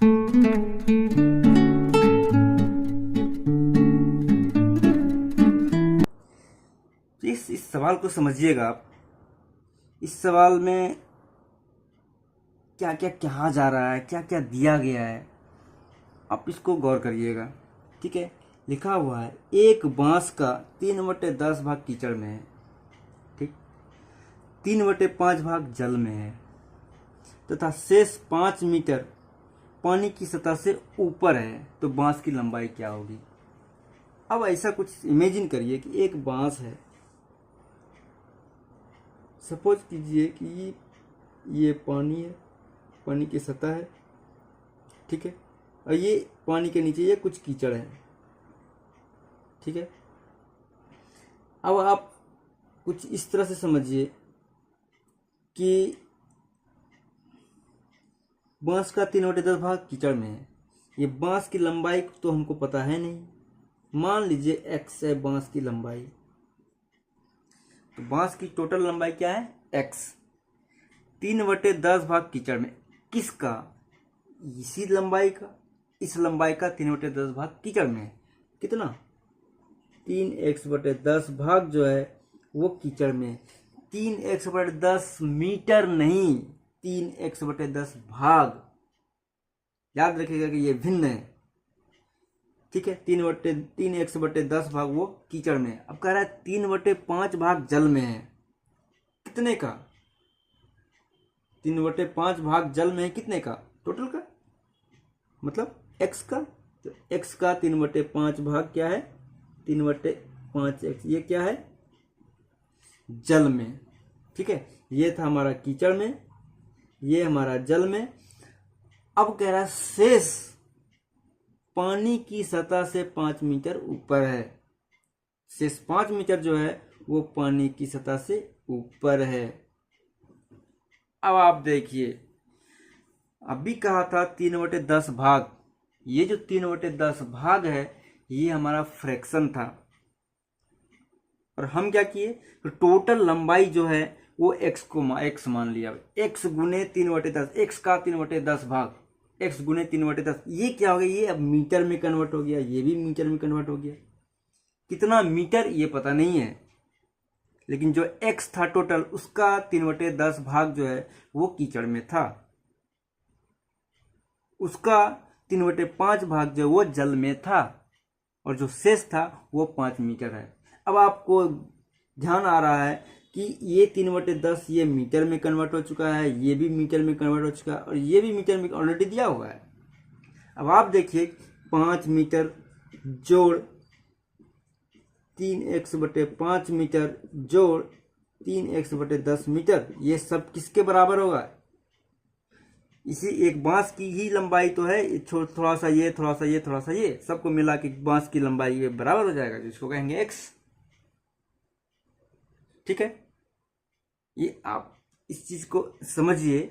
तो इस सवाल को समझिएगा आप। इस सवाल में क्या क्या कहा जा रहा है, क्या क्या दिया गया है, आप इसको गौर करिएगा। ठीक है, लिखा हुआ है एक बांस का 3/10 भाग कीचड़ में है, ठीक, 3/5 भाग जल में है तथा शेष 5 मीटर पानी की सतह से ऊपर है, तो बांस की लंबाई क्या होगी। अब ऐसा कुछ इमेजिन करिए कि एक बांस है, सपोज कीजिए कि ये पानी है, पानी की सतह है, ठीक है, और ये पानी के नीचे ये कुछ कीचड़ है, ठीक है। अब आप कुछ इस तरह से समझिए कि बांस का 3/10 भाग कीचड़ में है। ये बांस की लंबाई तो हमको पता है नहीं, मान लीजिए x है बांस की लंबाई, तो बांस की टोटल लंबाई क्या है x। 3/10 भाग कीचड़ में किसका, इसी लंबाई का, इस लंबाई का 3/10 भाग कीचड़ में है, कितना 3x/10 भाग जो है वो कीचड़ में। 3x/10 मीटर नहीं, 3x/10 भाग, याद रखिएगा कि ये भिन्न है, ठीक है। 3x/10 भाग वो कीचड़ में। अब कह रहा है 3/5 भाग जल में है, कितने का, 3/5 भाग जल में है, कितने का, टोटल का, मतलब x का। तो x का 3/5 भाग क्या है, 3/5x, ये क्या है जल में, ठीक है। ये था हमारा कीचड़ में, ये हमारा जल में। अब कह रहा है शेष पानी की सतह से 5 मीटर ऊपर है, शेष 5 मीटर जो है वो पानी की सतह से ऊपर है। अब आप देखिए, अभी कहा था 3/10 भाग, ये जो 3/10 भाग है ये हमारा फ्रैक्शन था, और हम क्या किए, तो टोटल लंबाई जो है वो x मान लिया, x गुने 3/10, x का 3/10 भाग, x गुने 3/10, ये क्या हो गया, ये अब मीटर में कन्वर्ट हो गया, ये भी मीटर में कन्वर्ट हो गया। कितना मीटर ये पता नहीं है, लेकिन जो x था टोटल, उसका 3/10 भाग जो है वो कीचड़ में था, उसका 3/5 भाग जो वो जल में था, और जो शेष था वो 5 मीटर है। अब आपको ध्यान आ रहा है कि ये 3/10 ये मीटर में कन्वर्ट हो चुका है, ये भी मीटर में कन्वर्ट हो चुका है, और ये भी मीटर में ऑलरेडी दिया हुआ है। अब आप देखिए 5 मीटर जोड़ 3x/5 मीटर जोड़ 3x/10 मीटर, ये सब किसके बराबर होगा, इसी एक बांस की ही लंबाई तो है, थोड़ा सा ये, थोड़ा सा ये, थोड़ा सा ये, सबको मिला के बांस की लंबाई ये बराबर हो जाएगा, जिसको कहेंगे x, ठीक है। ये आप इस चीज को समझिए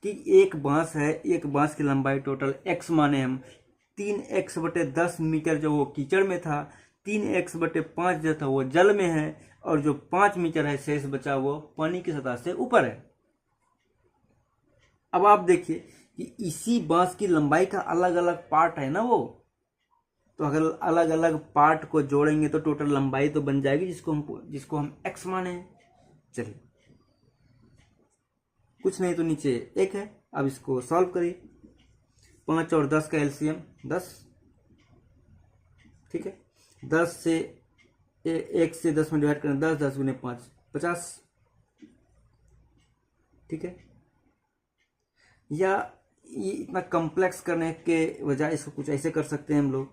कि एक बांस है, एक बांस की लंबाई टोटल x माने हम, 3x/10 मीटर जो वो कीचड़ में था, 3x/5 जो था वो जल में है, और जो 5 मीटर है शेष बचा वो पानी की सतह से ऊपर है। अब आप देखिए कि इसी बांस की लंबाई का अलग अलग पार्ट है ना वो, तो अगर अलग अलग पार्ट को जोड़ेंगे तो टोटल लंबाई तो बन जाएगी, जिसको हम x माने हैं। चलिए, कुछ नहीं तो नीचे 1 है, अब इसको सॉल्व करिए। 5 और 10 का एलसीएम 10, ठीक है। 10 से 1 से 10 में डिवाइड करना, 10 गुने 5 50, ठीक है। या ये इतना कॉम्प्लेक्स करने के बजाय इसको कुछ ऐसे कर सकते हैं हम लोग,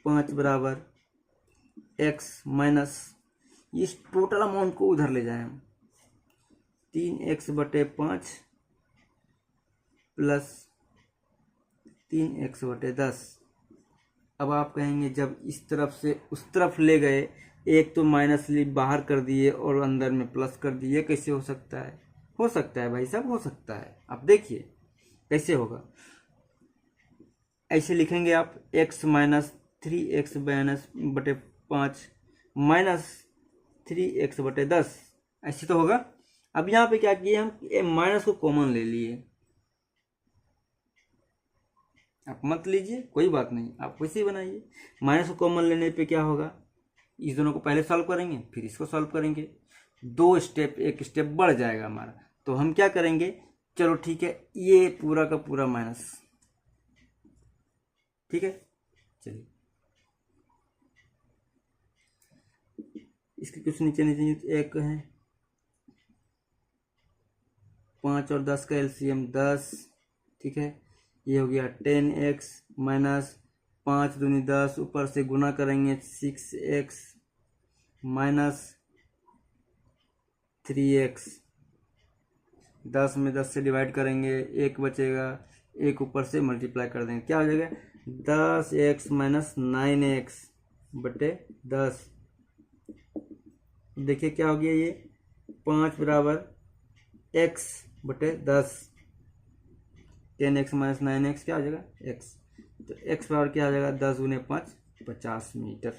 5 बराबर x माइनस, इस टोटल अमाउंट को उधर ले जाए हम, 3x/5 प्लस 3x/10। अब आप कहेंगे जब इस तरफ से उस तरफ ले गए, एक तो माइनस बाहर कर दिए और अंदर में प्लस कर दिए, कैसे हो सकता है, हो सकता है भाई साहब, हो सकता है। आप देखिए कैसे होगा, ऐसे लिखेंगे आप x minus 3x/5 minus 3x/10, ऐसे तो होगा। अब यहाँ पे क्या किए हम, माइनस को कॉमन ले लिए, आप मत लीजिए, कोई बात नहीं, आप वैसे ही बनाइए। माइनस को कॉमन लेने पे क्या होगा, इस दोनों को पहले सॉल्व करेंगे फिर इसको सॉल्व करेंगे, 2 स्टेप, एक स्टेप बढ़ जाएगा हमारा। तो हम क्या करेंगे, चलो ठीक है, ये पूरा का पूरा माइनस, ठीक है। चलिए इसके कुछ नीचे नीचे एक है, 5 और 10 का एलसीएम 10, ठीक है। ये हो गया 10x माइनस 5 दूनी 10, ऊपर से गुना करेंगे 6x माइनस 3x, 10 में 10 से डिवाइड करेंगे, 1 बचेगा, 1 ऊपर से मल्टीप्लाई कर देंगे, क्या हो जाएगा 10x माइनस 9x बटे 10। देखिए क्या हो गया, ये 5 बराबर x बटे 10, 10x माइनस 9x क्या हो जाएगा x, तो x बराबर क्या आ जाएगा 10 गुने 5 50 मीटर,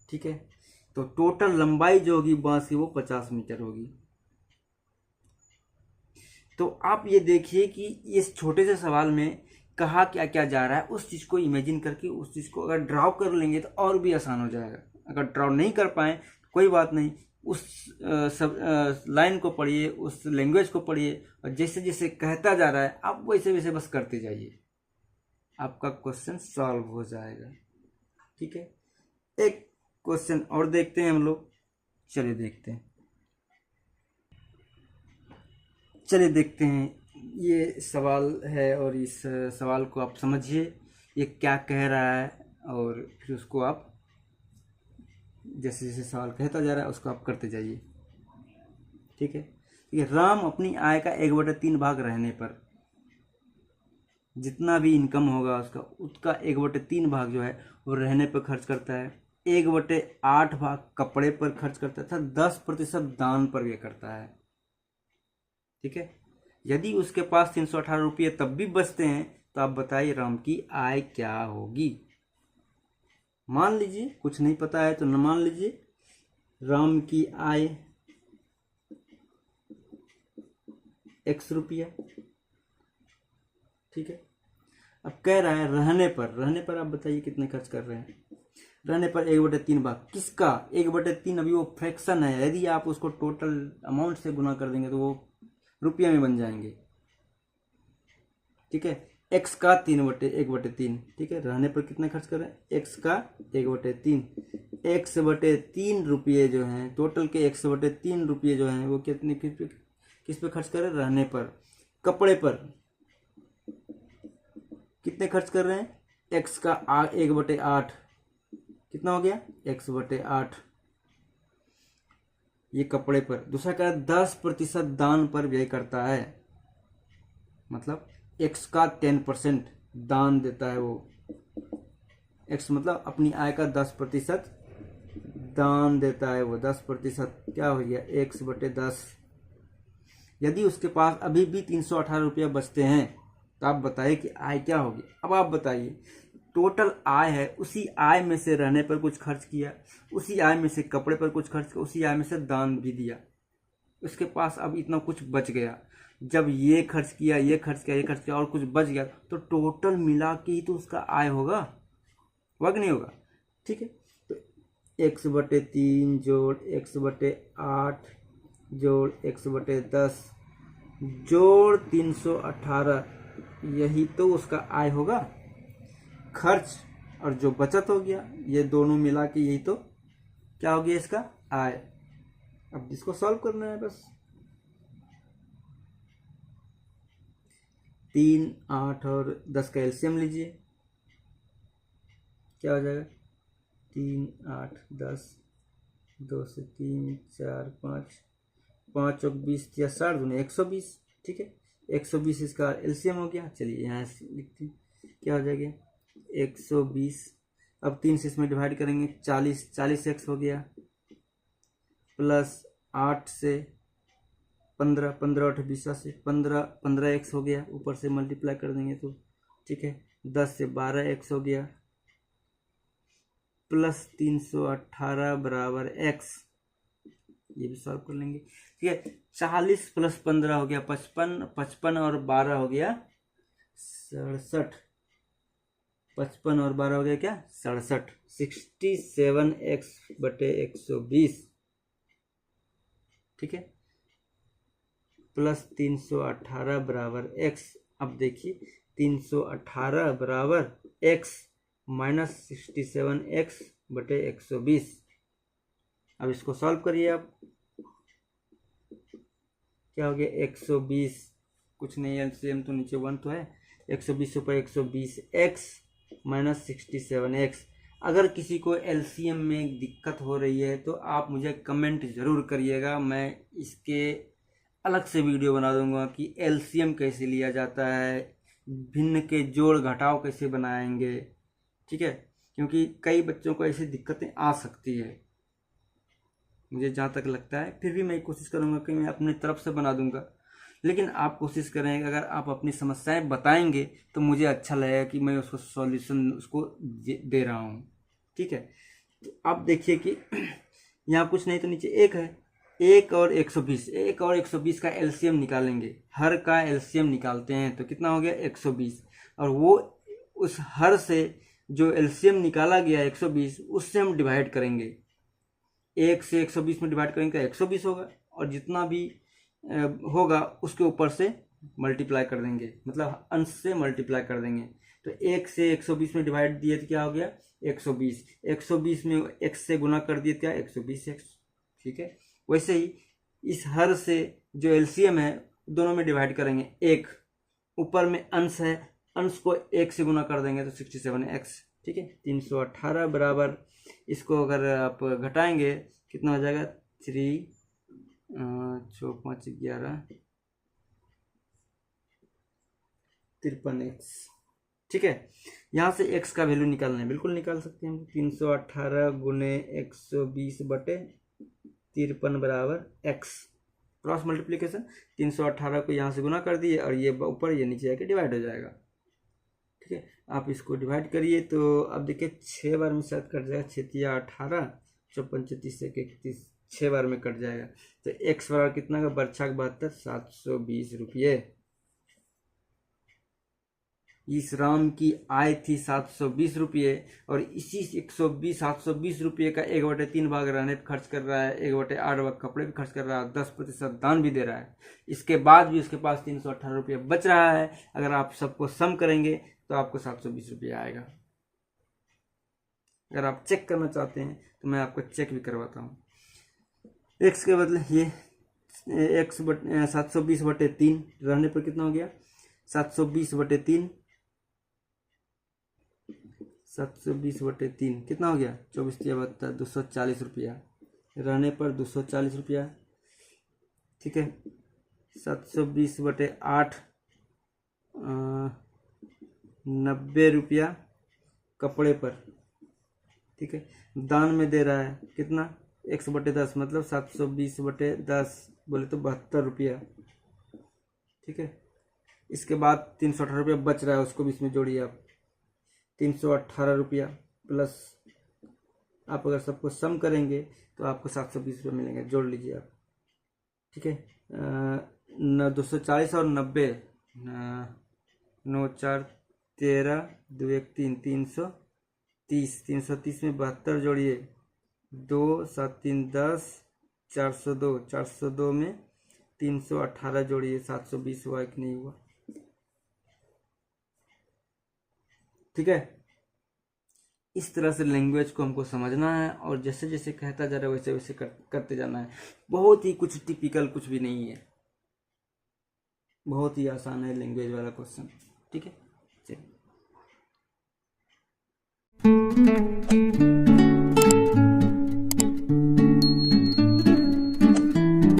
ठीक है। तो टोटल लंबाई जो होगी बांस की वो 50 मीटर होगी। तो आप ये देखिए कि इस छोटे से सवाल में कहा क्या क्या जा रहा है, उस चीज़ को इमेजिन करके उस चीज़ को अगर ड्राव कर लेंगे तो और भी आसान हो जाएगा। अगर ड्राव नहीं कर पाए कोई बात नहीं, उस सब लाइन को पढ़िए, उस लैंग्वेज को पढ़िए, और जैसे जैसे कहता जा रहा है आप वैसे वैसे बस करते जाइए, आपका क्वेश्चन सॉल्व हो जाएगा, ठीक है। एक क्वेश्चन और देखते हैं हम लोग, चलिए देखते हैं ये सवाल है, और इस सवाल को आप समझिए ये क्या कह रहा है, और फिर उसको आप जैसे जैसे सवाल कहता जा रहा है उसको आप करते जाइए, ठीक है। राम अपनी आय का 1/3 भाग रहने पर, जितना भी इनकम होगा उसका 1/3 भाग जो है वो रहने पर खर्च करता है, 1/8 भाग कपड़े पर खर्च करता है तथा 10% दान पर व्यय करता है, ठीक है। यदि उसके पास 318 रुपये तब भी बचते हैं तो आप बताइए राम की आय क्या होगी। मान लीजिए कुछ नहीं पता है तो न मान लीजिए, राम की आय x रुपया, ठीक है। अब कह रहा है रहने पर आप बताइए कितने खर्च कर रहे हैं। रहने पर 1/3 भाग किसका, 1/3 अभी वो फ्रैक्शन है, यदि आप उसको टोटल अमाउंट से गुना कर देंगे तो वो रुपये में बन जाएंगे, ठीक है। x का 1/3, ठीक है। रहने पर कितना खर्च कर रहे हैं, x का 1/3, x/3 रुपये जो हैं, टोटल के x/3 रुपये जो हैं वो किस पे खर्च कर रहे हैं, रहने पर। कपड़े पर कितने खर्च कर रहे हैं, x का 1/8, कितना हो गया x/8, ये कपड़े पर। दूसरा कह रहा है 10% दान पर व्यय करता है, मतलब x का 10% दान देता है वो, x मतलब अपनी आय का 10% दान देता है वो, 10% क्या हो गया x/10। यदि उसके पास अभी भी 318 रुपया बचते हैं तो आप बताइए कि आय क्या होगी। अब आप बताइए, टोटल आय है, उसी आय में से रहने पर कुछ खर्च किया, उसी आय में से कपड़े पर कुछ खर्च किया, उसी आय में से दान भी दिया, उसके पास अब इतना कुछ बच गया। जब ये खर्च किया, ये खर्च किया, ये खर्च किया और कुछ बच गया तो टोटल मिला के ही तो उसका आय होगा कि नहीं होगा, ठीक है। तो x/3 जोड़ x/8 जोड़ x/10 जोड़ 318, यही तो उसका आय होगा। खर्च और जो बचत हो गया ये दोनों मिला के यही तो क्या हो गया इसका आय। अब इसको सॉल्व करना है बस। 3, 8 और 10 का एलसीएम लीजिए, क्या हो जाएगा 3, 8, 10, 2 से 3, 4, 5, 5 और 20 या 60 दूनी 120, ठीक है। 120 इसका एलसीएम हो गया। चलिए यहाँ से लिखते हैं, क्या हो जाएगा 120, अब 3 से इसमें डिवाइड करेंगे, 40x हो गया, प्लस 8 से 15, 15 और 20 से 15x हो गया, ऊपर से मल्टीप्लाई कर देंगे तो ठीक है। 10 से 12x हो गया, प्लस 318 बराबर x, ये भी सॉल्व कर लेंगे, ठीक है। 40 + 15 हो गया 55, 55 और 12 हो गया 67, 55 और 12 हो गया क्या 67, 67x/120, ठीक है, प्लस 318 बराबर x। अब देखिए 318 बराबर x माइनस 67x/120। अब इसको सॉल्व करिए आप, क्या हो गया 120, कुछ नहीं एलसीएम तो नीचे 1 तो है, 120 ऊपर 120x माइनस 67x। अगर किसी को एलसीएम में दिक्कत हो रही है तो आप मुझे कमेंट ज़रूर करिएगा, मैं इसके अलग से वीडियो बना दूंगा कि एलसीएम कैसे लिया जाता है, भिन्न के जोड़ घटाव कैसे बनाएंगे, ठीक है, क्योंकि कई बच्चों को ऐसी दिक्कतें आ सकती है मुझे जहाँ तक लगता है। फिर भी मैं कोशिश करूँगा कि मैं अपनी तरफ से बना दूंगा, लेकिन आप कोशिश करें, अगर आप अपनी समस्याएं बताएंगे तो मुझे अच्छा लगेगा कि मैं उसको सॉल्यूशन उसको दे रहा हूँ, ठीक है। तो आप देखिए कि यहाँ कुछ नहीं तो नीचे एक है, 1 और 120, 1 और 120 का एलसीएम निकालेंगे, हर का एलसीएम निकालते हैं तो कितना हो गया 120, और वो उस हर से जो एलसीएम निकाला गया 120 उससे हम डिवाइड करेंगे, 1 से 120 में डिवाइड करेंगे तो 120 होगा, और जितना भी होगा उसके ऊपर से मल्टीप्लाई कर देंगे, मतलब अंश से मल्टीप्लाई कर देंगे। तो 1 से 120 में डिवाइड दिए तो क्या हो गया 120, 120 में x से गुना कर दिए क्या 120x, ठीक है। वैसे ही इस हर से जो एलसीएम है दोनों में डिवाइड करेंगे, 1 ऊपर में अंश है, अंश को 1 से गुना कर देंगे तो 67x, ठीक है। 318 बराबर, इसको अगर आप घटाएंगे कितना हो जाएगा 3 4 5 11 53x, ठीक है। यहाँ से x का वैल्यू निकालना है, बिल्कुल निकाल सकते हैं हम, 318 गुने 120/53 बराबर x, क्रॉस मल्टीप्लीकेशन, 318 को यहाँ से गुना कर दिए और ये ऊपर ये नीचे आके डिवाइड हो जाएगा, ठीक है। आप इसको डिवाइड करिए तो अब देखिए 6 बार में शायद कट जाएगा, 6 या 18, 54 34 31, 6 बार में कट जाएगा, तो x बराबर कितना का 72 720 रुपये। इस राम की आय थी 720 रुपये, और इसी 720 रुपये का 1/3 भाग रहने पर खर्च कर रहा है, 1/8 भाग कपड़े भी खर्च कर रहा है, 10% दान भी दे रहा है, इसके बाद भी उसके पास 318 रुपये बच रहा है। अगर आप सबको सम करेंगे तो आपको 720 रुपये आएगा। अगर आप चेक करना चाहते हैं तो मैं आपको चेक भी करवाता हूँ। x के बदले ये x 720/3 रहने पर कितना हो गया 720/3, 720/3 कितना हो गया 24 72 240 रुपया, रहने पर 240 रुपया, ठीक है। 720/8 90 रुपया कपड़े पर, ठीक है। दान में दे रहा है कितना 1/10, मतलब 720/10 बोले तो 72 रुपया, ठीक है। इसके बाद 318 रुपया बच रहा है, उसको भी इसमें जोड़िए आप, 318 रुपया प्लस, आप अगर सबको सम करेंगे तो आपको 720 रुपये मिलेंगे, जोड़ लीजिए आप, ठीक है। 240 और 90, 9 4 13 2 1 3 330, 330 में 72 जोड़िए, 2 7 3 10, 402, 402 में 318 जोड़िए, 720 हुआ कि नहीं हुआ, ठीक है। इस तरह से लैंग्वेज को हमको समझना है, और जैसे जैसे कहता जा रहा है वैसे वैसे करते जाना है। बहुत ही कुछ टिपिकल कुछ भी नहीं है, बहुत ही आसान है लैंग्वेज वाला क्वेश्चन, ठीक है। चलिए।